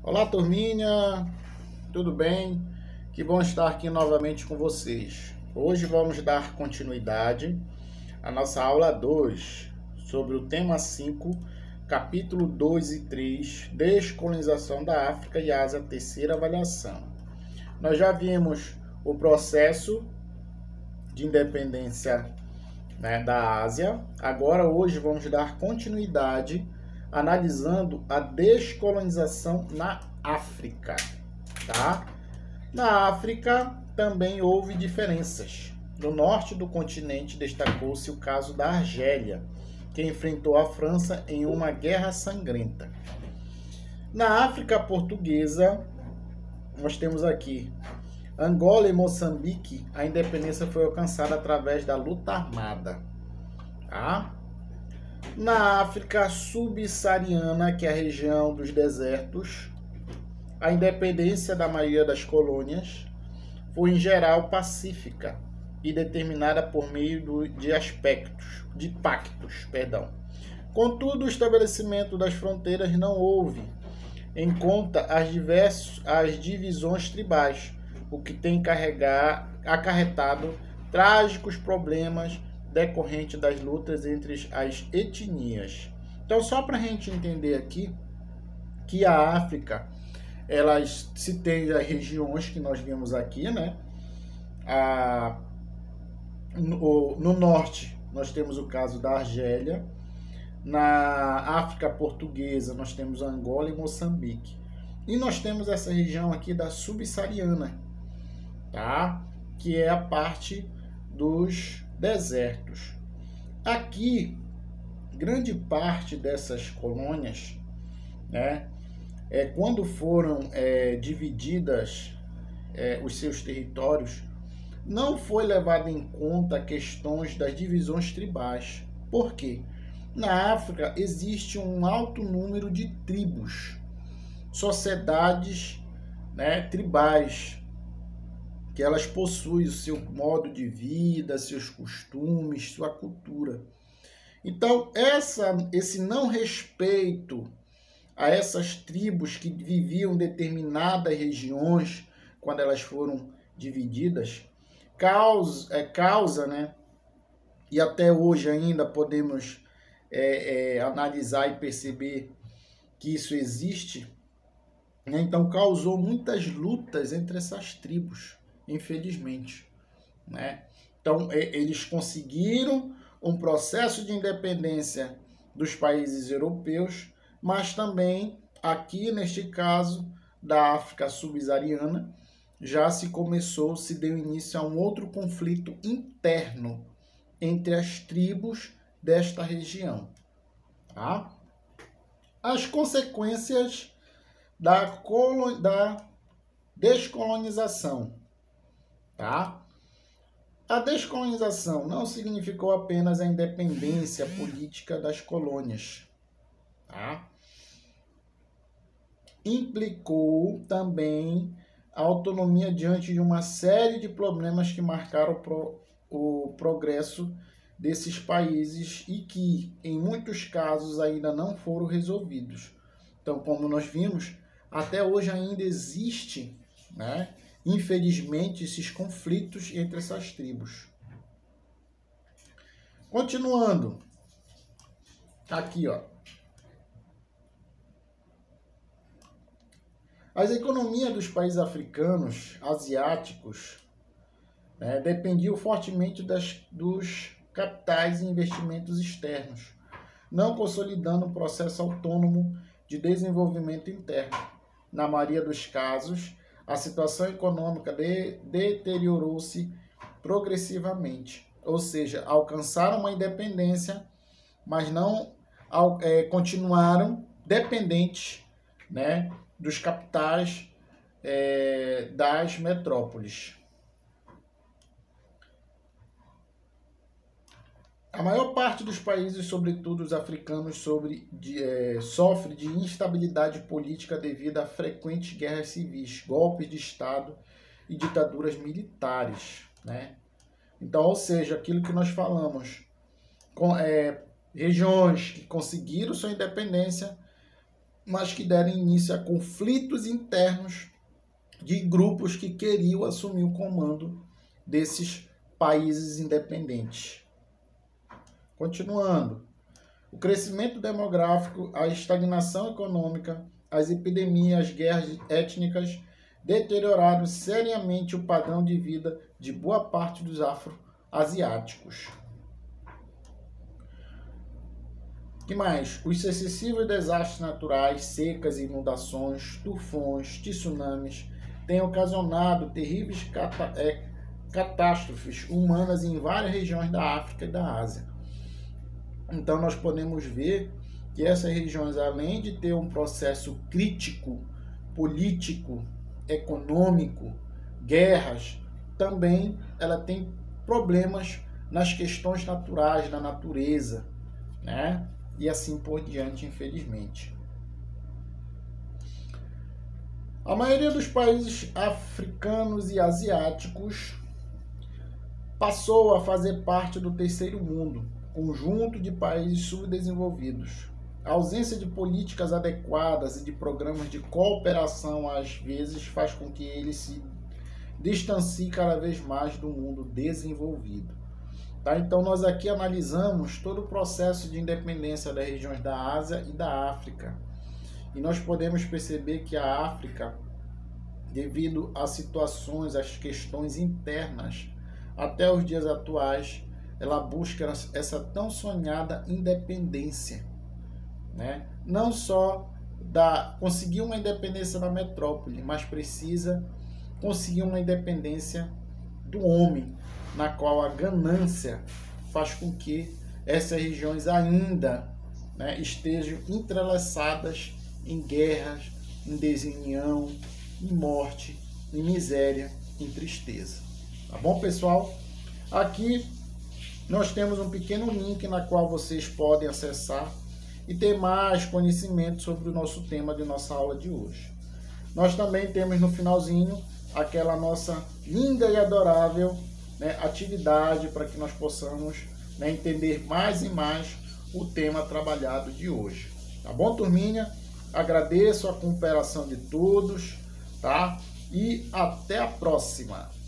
Olá, turminha, tudo bem? Que bom estar aqui novamente com vocês. Hoje vamos dar continuidade à nossa aula 2 sobre o tema 5, capítulo 2 e 3, Descolonização da África e Ásia, terceira avaliação. Nós já vimos o processo de independência, da Ásia. Agora, hoje, vamos dar continuidade analisando a descolonização na África, tá? Na África também houve diferenças. No norte do continente destacou-se o caso da Argélia, que enfrentou a França em uma guerra sangrenta. Na África portuguesa, nós temos aqui Angola e Moçambique. A independência foi alcançada através da luta armada, tá? Na África subsaariana, que é a região dos desertos, a independência da maioria das colônias foi em geral pacífica e determinada por meio de pactos. Contudo, o estabelecimento das fronteiras não houve em conta as divisões tribais, o que tem acarretado trágicos problemas decorrentes das lutas entre as etnias. Então, só para a gente entender aqui que a África, ela se tem as regiões que nós vimos aqui, né? No norte, nós temos o caso da Argélia. Na África portuguesa, nós temos Angola e Moçambique. E nós temos essa região aqui da subsaariana, tá? Que é a parte dos desertos. Aqui, grande parte dessas colônias, quando foram divididas os seus territórios, não foi levado em conta questões das divisões tribais. Por quê? Na África existe um alto número de tribos, sociedades, tribais, que elas possuem o seu modo de vida, seus costumes, sua cultura. Então, esse não respeito a essas tribos que viviam em determinadas regiões, quando elas foram divididas, causa, e até hoje ainda podemos analisar e perceber que isso existe, então causou muitas lutas entre essas tribos, infelizmente, Então, eles conseguiram um processo de independência dos países europeus, mas também, aqui neste caso da África subsaariana, se deu início a um outro conflito interno entre as tribos desta região. Tá? As consequências da descolonização. Tá? A descolonização não significou apenas a independência política das colônias. Tá? Implicou também a autonomia diante de uma série de problemas que marcaram o progresso desses países e que, em muitos casos, ainda não foram resolvidos. Então, como nós vimos, até hoje ainda existe, infelizmente, esses conflitos entre essas tribos. Continuando, aqui, as economias dos países africanos, asiáticos, dependiam fortemente dos capitais e investimentos externos, não consolidando um processo autônomo de desenvolvimento interno. Na maioria dos casos, a situação econômica deteriorou-se progressivamente, ou seja, alcançaram uma independência, mas não continuaram dependentes, dos capitais das metrópoles. A maior parte dos países, sobretudo os africanos, sofre de instabilidade política devido a frequentes guerras civis, golpes de Estado e ditaduras militares. Então, ou seja, aquilo que nós falamos, regiões que conseguiram sua independência, mas que deram início a conflitos internos de grupos que queriam assumir o comando desses países independentes. Continuando, o crescimento demográfico, a estagnação econômica, as epidemias, as guerras étnicas deterioraram seriamente o padrão de vida de boa parte dos afro-asiáticos. O que mais? Os excessivos desastres naturais, secas, inundações, tufões, tsunamis têm ocasionado terríveis catástrofes humanas em várias regiões da África e da Ásia. Então nós podemos ver que essas regiões, além de ter um processo crítico, político, econômico, guerras, também ela tem problemas nas questões naturais, da natureza, né? E assim por diante, infelizmente. A maioria dos países africanos e asiáticos passou a fazer parte do terceiro mundo, conjunto de países subdesenvolvidos. A ausência de políticas adequadas e de programas de cooperação, às vezes, faz com que eles se distanciem cada vez mais do mundo desenvolvido. Tá? Então, nós aqui analisamos todo o processo de independência das regiões da Ásia e da África. E nós podemos perceber que a África, devido às situações, às questões internas, até os dias atuais, ela busca essa tão sonhada independência, né? Não só conseguir uma independência da metrópole, mas precisa conseguir uma independência do homem, na qual a ganância faz com que essas regiões ainda, né, estejam entrelaçadas em guerras, em desunião, em morte, em miséria, em tristeza. Tá bom, pessoal? Aqui nós temos um pequeno link na qual vocês podem acessar e ter mais conhecimento sobre o nosso tema de nossa aula de hoje. Nós também temos no finalzinho aquela nossa linda e adorável, né, atividade para que nós possamos, né, entender mais e mais o tema trabalhado de hoje. Tá bom, turminha? Agradeço a cooperação de todos, tá? E até a próxima!